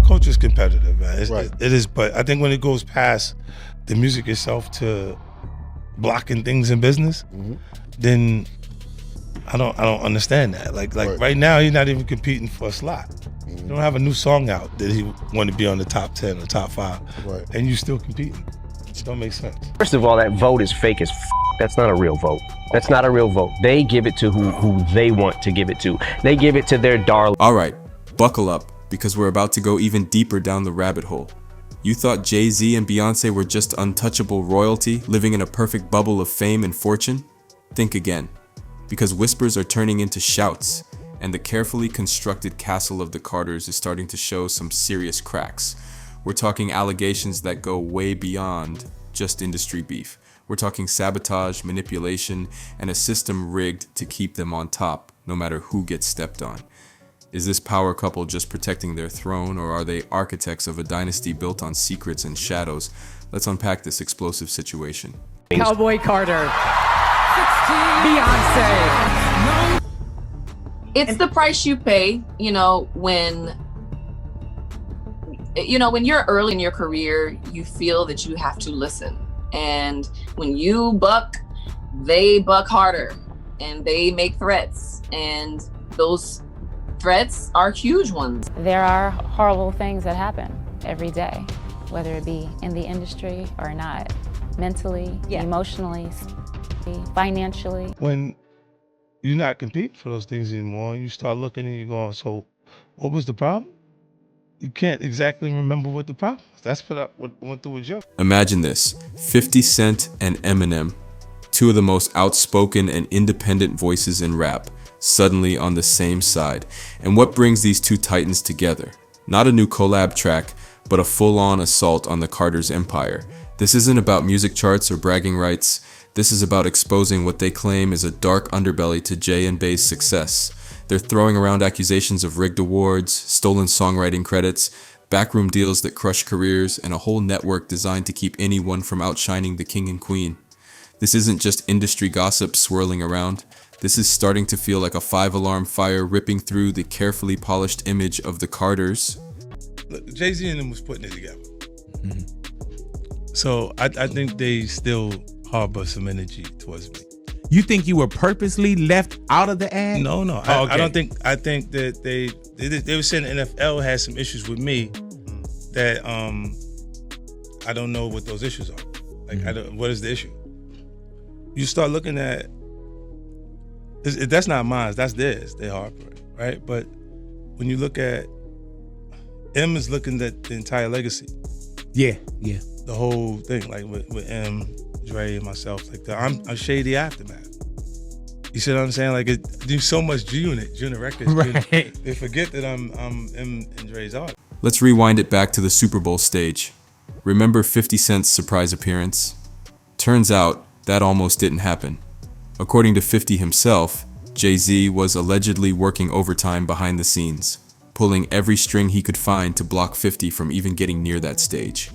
culture is competitive, man. Right. It is, but I think when it goes past the music itself to blocking things in business, then I don't understand that. Like right now, he's not even competing for a slot. You don't have a new song out that he want to be on the top 10 or top 5, right, and you still competing. It don't make sense. First of all, that vote is fake as f. That's not a real vote. That's not a real vote. They give it to who they want to give it to. They give it to their darling. All right, buckle up, because we're about to go even deeper down the rabbit hole. You thought Jay-Z and Beyonce were just untouchable royalty, living in a perfect bubble of fame and fortune? Think again, because whispers are turning into shouts, and the carefully constructed castle of the Carters is starting to show some serious cracks. We're talking allegations that go way beyond just industry beef. We're talking sabotage, manipulation, and a system rigged to keep them on top, no matter who gets stepped on. Is this power couple just protecting their throne, or are they architects of a dynasty built on secrets and shadows? Let's unpack this explosive situation. Cowboy Carter, Beyonce. It's the price you pay, when you're early in your career, you feel that you have to listen. And when you buck, they buck harder, and they make threats, and those threats are huge ones. There are horrible things that happen every day, whether it be in the industry or not, mentally, emotionally, financially. When you're not competing for those things anymore, you start looking and you're going, so what was the problem? You can't exactly remember what the problem was. That's what went through with Joe. Imagine this, 50 Cent and Eminem, two of the most outspoken and independent voices in rap, suddenly on the same side. And what brings these two titans together? Not a new collab track, but a full-on assault on the Carters' empire. This isn't about music charts or bragging rights. This is about exposing what they claim is a dark underbelly to Jay and Bey's success. They're throwing around accusations of rigged awards, stolen songwriting credits, backroom deals that crush careers, and a whole network designed to keep anyone from outshining the king and queen. This isn't just industry gossip swirling around. This is starting to feel like a 5-alarm fire ripping through the carefully polished image of the Carters. Look, Jay-Z and them was putting it together. So I think they still harbor some energy towards me. You think you were purposely left out of the ad? No. Oh, okay. I don't think. I think that they were saying the NFL had some issues with me that I don't know what those issues are. Like what is the issue? You start looking at that's not mine. That's theirs. They harbor it, right? But when you look at M is looking at the entire legacy. Yeah. The whole thing, like with M, Dre, and myself, like I'm Shady aftermath. You see what I'm saying? Like there's so much G-Unit Records. Right. They forget that I'm M and Dre's art. Let's rewind it back to the Super Bowl stage. Remember 50 Cent's surprise appearance? Turns out that almost didn't happen. According to 50 himself, Jay-Z was allegedly working overtime behind the scenes, pulling every string he could find to block 50 from even getting near that stage.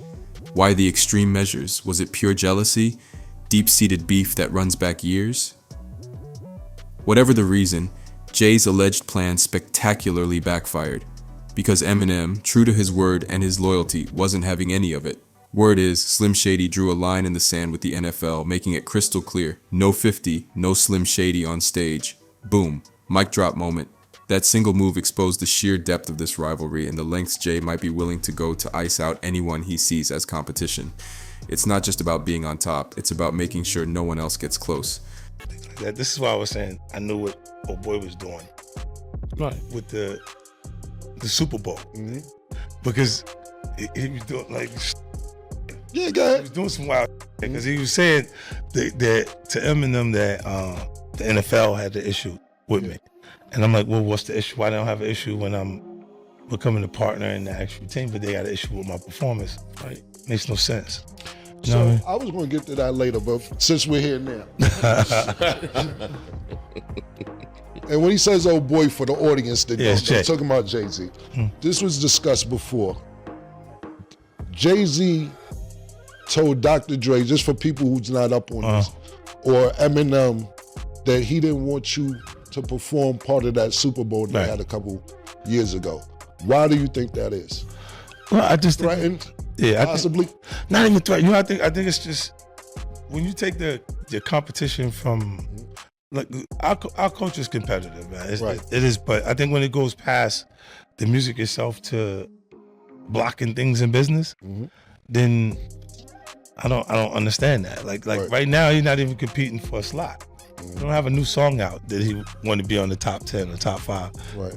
Why the extreme measures? Was it pure jealousy? Deep-seated beef that runs back years? Whatever the reason, Jay's alleged plan spectacularly backfired, because Eminem, true to his word and his loyalty, wasn't having any of it. Word is, Slim Shady drew a line in the sand with the NFL, making it crystal clear, no 50, no Slim Shady on stage. Boom, mic drop moment. That single move exposed the sheer depth of this rivalry and the lengths Jay might be willing to go to ice out anyone he sees as competition. It's not just about being on top, it's about making sure no one else gets close. This is why I was saying I knew what old boy was doing, right? With the Super Bowl, because he was doing like, go ahead. He was doing some wild, because he was saying that to Eminem that the NFL had the issue with me. And I'm like, well, what's the issue? Why don't I have an issue when I'm becoming a partner in the actual team, but they got an issue with my performance, right? Makes no sense. You know what I mean? I was going to get to that later, but since we're here now. And when he says old boy, for the audience that don't, I'm talking about Jay-Z. This was discussed before. Jay-Z told Dr. Dre, just for people who's not up on this, or Eminem, that he didn't want you to perform part of that Super Bowl they had a couple years ago. Why do you think that is? Well, I just think, threatened? yeah, Possibly. not even threatened. You know, I think it's just when you take the competition from like our culture is competitive, man. Right. It is, but I think when it goes past the music itself to blocking things in business, then I don't understand that. Like right now, he's not even competing for a slot. You don't have a new song out that he want to be on the top 10 or top 5,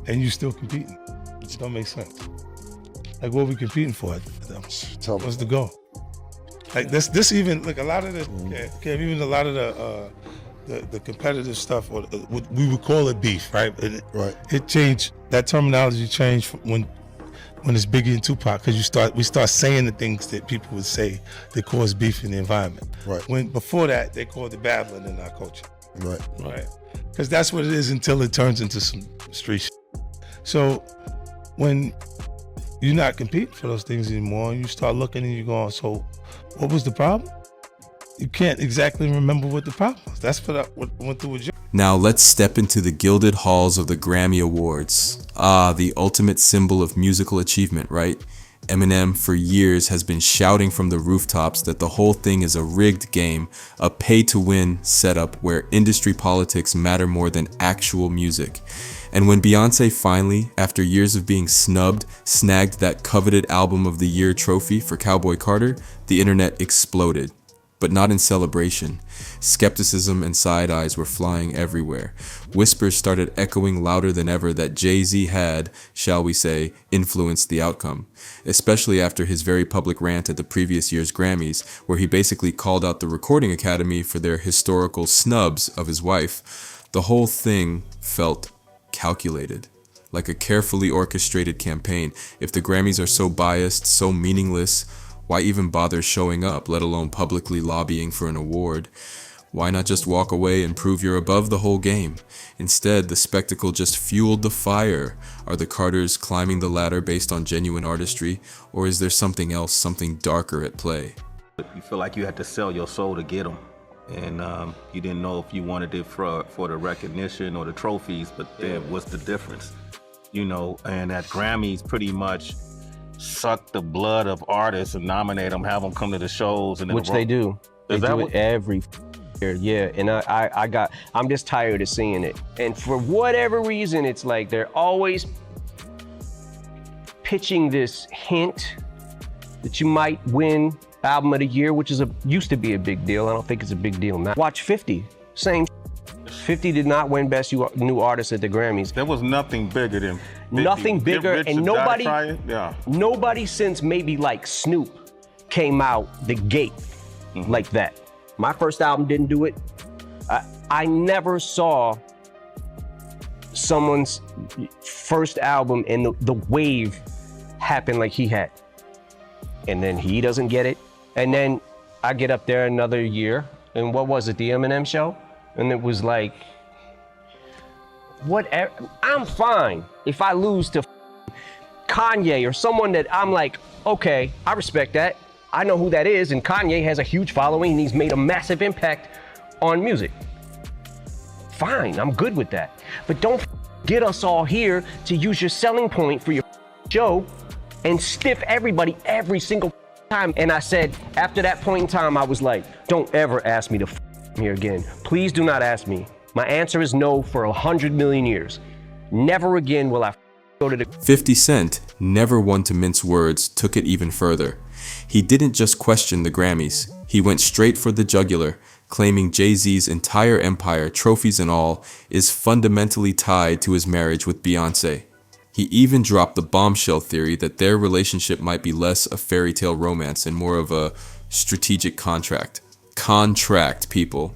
and you still competing. It just don't make sense. Like, what are we competing for? What's the goal? Like this even like a lot of the even a lot of the competitive stuff, or what we would call it beef, right? It changed. That terminology changed from when it's Biggie and Tupac, because we start saying the things that people would say that cause beef in the environment. Right. When before that they called it babbling in our culture. Right. Because that's what it is until it turns into some street shit. So when you're not competing for those things anymore, and you start looking and you're going, so what was the problem? You can't exactly remember what the problem was. That's what went through with you. Now let's step into the gilded halls of the Grammy Awards. The ultimate symbol of musical achievement, right? Eminem for years has been shouting from the rooftops that the whole thing is a rigged game, a pay-to-win setup where industry politics matter more than actual music. And when Beyonce finally, after years of being snubbed, snagged that coveted Album of the Year trophy for Cowboy Carter, the internet exploded. But not in celebration. Skepticism and side eyes were flying everywhere. Whispers started echoing louder than ever that Jay-Z had, shall we say, influenced the outcome. Especially after his very public rant at the previous year's Grammys, where he basically called out the Recording Academy for their historical snubs of his wife. The whole thing felt calculated, like a carefully orchestrated campaign. If the Grammys are so biased, so meaningless, why even bother showing up, let alone publicly lobbying for an award? Why not just walk away and prove you're above the whole game? Instead, the spectacle just fueled the fire. Are the Carters climbing the ladder based on genuine artistry, or is there something else, something darker at play? You feel like you had to sell your soul to get them. And you didn't know if you wanted it for the recognition or the trophies, but then what's the difference? You know, and that Grammys pretty much suck the blood of artists and nominate them, have them come to the shows, and then which they do. They do it every year, yeah. And I'm just tired of seeing it. And for whatever reason, it's like they're always pitching this hint that you might win Album of the Year, which used to be a big deal. I don't think it's a big deal now. Watch 50, same. 50 did not win Best New Artist at the Grammys. There was nothing bigger than 50. Nothing bigger, and nobody since maybe like Snoop came out the gate like that. My first album didn't do it. I never saw someone's first album and the wave happen like he had. And then he doesn't get it. And then I get up there another year, and what was it, the Eminem show? And it was like, whatever. I'm fine if I lose to Kanye or someone that I'm like, okay, I respect that. I know who that is, and Kanye has a huge following, and he's made a massive impact on music. Fine, I'm good with that. But don't get us all here to use your selling point for your show and stiff everybody every single time. And I said, after that point in time, I was like, don't ever ask me to here again. Please do not ask me. My answer is no for 100 million years. Never again will I go to the... 50 Cent, never one to mince words, took it even further. He didn't just question the Grammys. He went straight for the jugular, claiming Jay-Z's entire empire, trophies and all, is fundamentally tied to his marriage with Beyonce. He even dropped the bombshell theory that their relationship might be less a fairy tale romance and more of a strategic contract. Contract, people.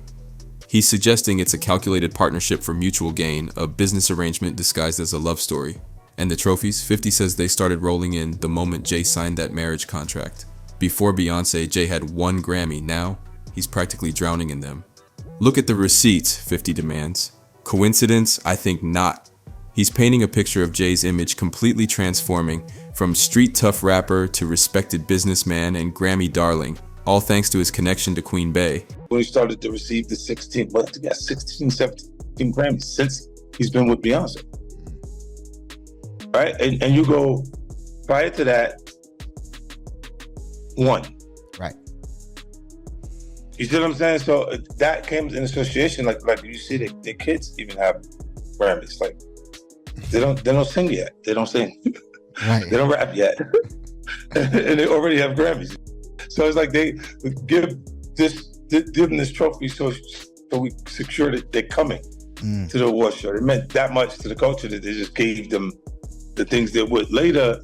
He's suggesting it's a calculated partnership for mutual gain, a business arrangement disguised as a love story. And the trophies, 50 says they started rolling in the moment Jay signed that marriage contract. Before Beyonce, Jay had 1 Grammy. Now, he's practically drowning in them. Look at the receipts, 50 demands. Coincidence? I think not. He's painting a picture of Jay's image completely transforming from street tough rapper to respected businessman and Grammy darling, all thanks to his connection to Queen Bey. When he started to receive the 16 17 Grammys since he's been with Beyonce. Right? And you go, prior to that, one. Right. You see what I'm saying? So that came in association. Like you see, the kids even have Grammys. Like they don't sing yet. They don't sing. Right. They don't rap yet, and they already have Grammys. So it's like they give them this trophy so we secure that they're coming to the award show. It meant that much to the culture that they just gave them the things they would. Later,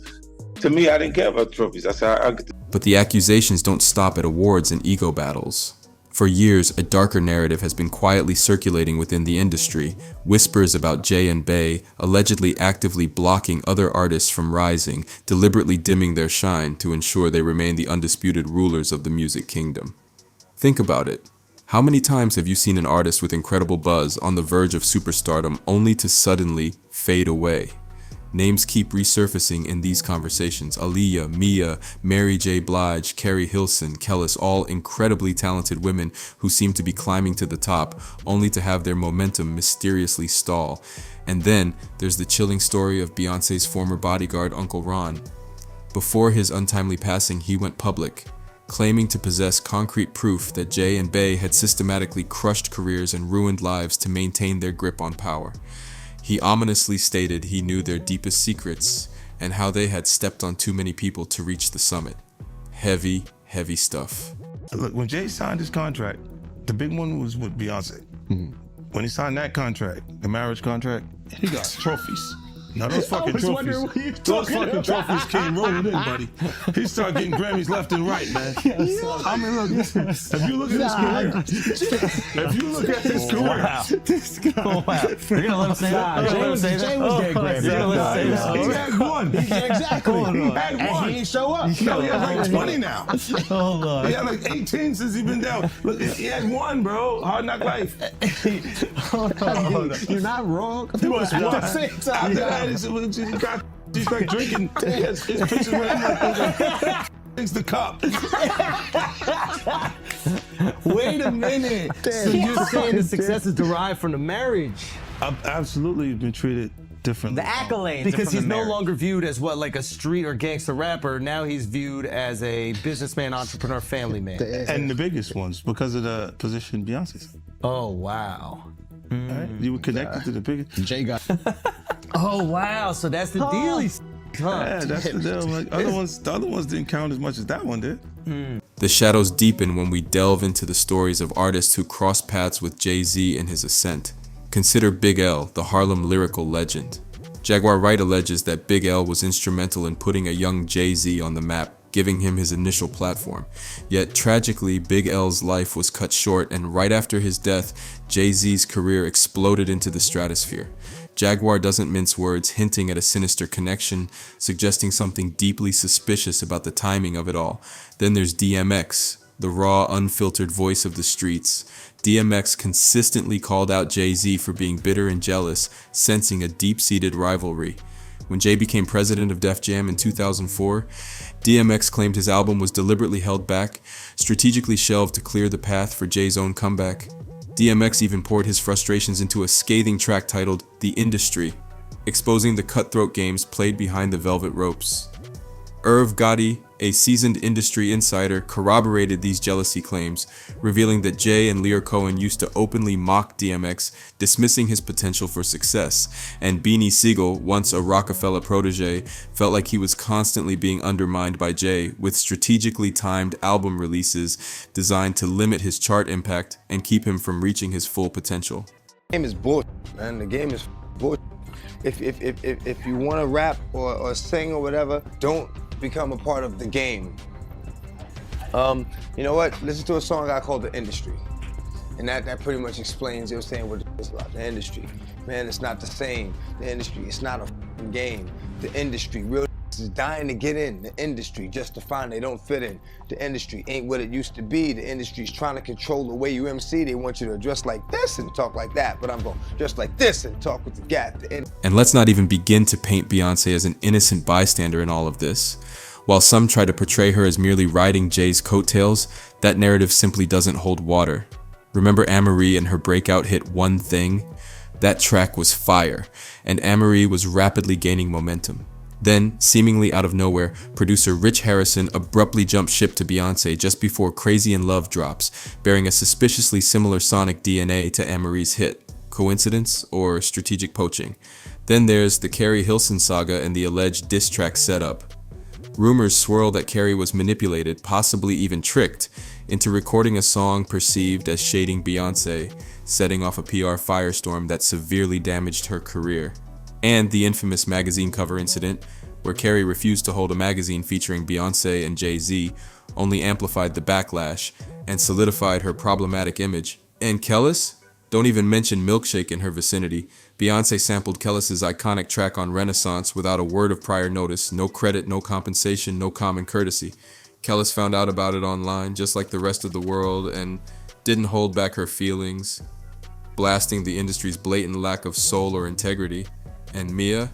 to me, I didn't care about trophies. I said, I'll get the. But the accusations don't stop at awards and ego battles. For years, a darker narrative has been quietly circulating within the industry, whispers about Jay and Bey allegedly actively blocking other artists from rising, deliberately dimming their shine to ensure they remain the undisputed rulers of the music kingdom. Think about it. How many times have you seen an artist with incredible buzz on the verge of superstardom only to suddenly fade away? Names keep resurfacing in these conversations. Aaliyah, Mia, Mary J. Blige, Carrie Hilson, Kellis, all incredibly talented women who seem to be climbing to the top, only to have their momentum mysteriously stall. And then there's the chilling story of Beyonce's former bodyguard, Uncle Ron. Before his untimely passing, he went public, claiming to possess concrete proof that Jay and Bey had systematically crushed careers and ruined lives to maintain their grip on power. He ominously stated he knew their deepest secrets and how they had stepped on too many people to reach the summit. Heavy, heavy stuff. Look, when Jay signed his contract, the big one was with Beyonce. When he signed that contract, the marriage contract, he got trophies. Now those fucking trophies, those fucking trophies came rolling in, buddy. He started getting Grammys left and right, man. I mean, look, if you look at his career, Wow. You're gonna let him say that? Jay was getting Grammys. He had one. Exactly. He had one. And he ain't show up. No, he has like 20 now. Hold on. He had like 18 since he been down. Look, he had one, bro. Hard Knock Life. Hold on. You're not wrong. At the same time. He's like drinking his pictures with him. It's the cup. Wait a minute. So you're saying the success is derived from the marriage? I've absolutely been treated differently. The accolades. Because are from he's the no marriage. longer viewed as what, like a street or gangster rapper. Now he's viewed as a businessman, entrepreneur, family man. And the biggest ones because of the position Beyonce's. Oh, wow. Right? You were connected to the biggest. Jay got. Oh, wow. So that's the deal. Yeah, that's the deal. Like, the other ones didn't count as much as that one did. The shadows deepen when we delve into the stories of artists who crossed paths with Jay-Z in his ascent. Consider Big L, the Harlem lyrical legend. Jaguar Wright alleges that Big L was instrumental in putting a young Jay-Z on the map, giving him his initial platform. Yet tragically, Big L's life was cut short, and right after his death, Jay-Z's career exploded into the stratosphere. Jaguar doesn't mince words, hinting at a sinister connection, suggesting something deeply suspicious about the timing of it all. Then there's DMX, the raw, unfiltered voice of the streets. DMX consistently called out Jay-Z for being bitter and jealous, sensing a deep-seated rivalry. When Jay became president of Def Jam in 2004, DMX claimed his album was deliberately held back, strategically shelved to clear the path for Jay's own comeback. DMX even poured his frustrations into a scathing track titled The Industry, exposing the cutthroat games played behind the velvet ropes. Irv Gotti, a seasoned industry insider, corroborated these jealousy claims, revealing that Jay and Lear Cohen used to openly mock DMX, dismissing his potential for success, and Beanie Siegel, once a Rockefeller protege, felt like he was constantly being undermined by Jay, with strategically timed album releases designed to limit his chart impact and keep him from reaching his full potential. The game is bullshit, man. The game is bullshit. If you want to rap or sing or whatever, don't become a part of the game. You know what? Listen to a song I called The Industry. And that pretty much explains, what it's about. The industry. Man, it's not the same. The industry, it's not a f***ing game. The industry, real is dying to get in the industry just to find they don't fit in. The industry ain't what it used to be. The industry's trying to control the way you MC. They want you to dress like this and talk like that, but I'm going to dress like this and talk with the gap. And let's not even begin to paint Beyonce as an innocent bystander in all of this. While some try to portray her as merely riding Jay's coattails, that narrative simply doesn't hold water. Remember Amerie and her breakout hit One Thing? That track was fire, and Amerie was rapidly gaining momentum. Then, seemingly out of nowhere, producer Rich Harrison abruptly jumped ship to Beyonce just before Crazy in Love drops, bearing a suspiciously similar sonic DNA to Anne-Marie's hit. Coincidence or strategic poaching? Then there's the Carrie Hilson saga and the alleged diss track setup. Rumors swirl that Carrie was manipulated, possibly even tricked, into recording a song perceived as shading Beyonce, setting off a PR firestorm that severely damaged her career. And the infamous magazine cover incident, where Carrie refused to hold a magazine featuring Beyonce and Jay-Z, only amplified the backlash and solidified her problematic image. And Kellis? Don't even mention Milkshake in her vicinity. Beyonce sampled Kellis's iconic track on Renaissance without a word of prior notice, no credit, no compensation, no common courtesy. Kellis found out about it online, just like the rest of the world, and didn't hold back her feelings, blasting the industry's blatant lack of soul or integrity. And Mia?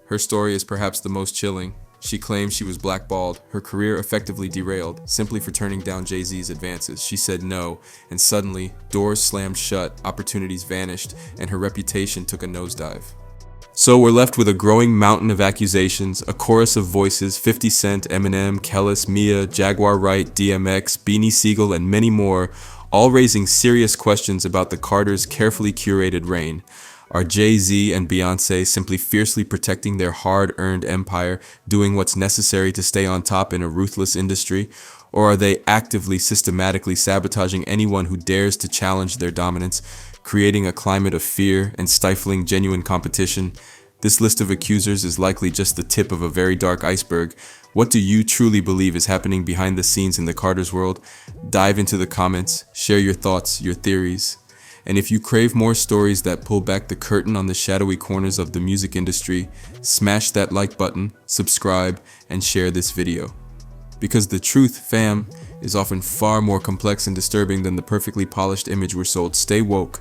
Her story is perhaps the most chilling. She claims she was blackballed, her career effectively derailed, simply for turning down Jay-Z's advances. She said no, and suddenly, doors slammed shut, opportunities vanished, and her reputation took a nosedive. So we're left with a growing mountain of accusations, a chorus of voices, 50 Cent, Eminem, Kellis, Mia, Jaguar Wright, DMX, Beanie Siegel, and many more, all raising serious questions about the Carters' carefully curated reign. Are Jay-Z and Beyonce simply fiercely protecting their hard-earned empire, doing what's necessary to stay on top in a ruthless industry? Or are they actively, systematically sabotaging anyone who dares to challenge their dominance, creating a climate of fear and stifling genuine competition? This list of accusers is likely just the tip of a very dark iceberg. What do you truly believe is happening behind the scenes in the Carters' world? Dive into the comments, share your thoughts, your theories. And if you crave more stories that pull back the curtain on the shadowy corners of the music industry, smash that like button, subscribe, and share this video. Because the truth, fam, is often far more complex and disturbing than the perfectly polished image we're sold. Stay woke.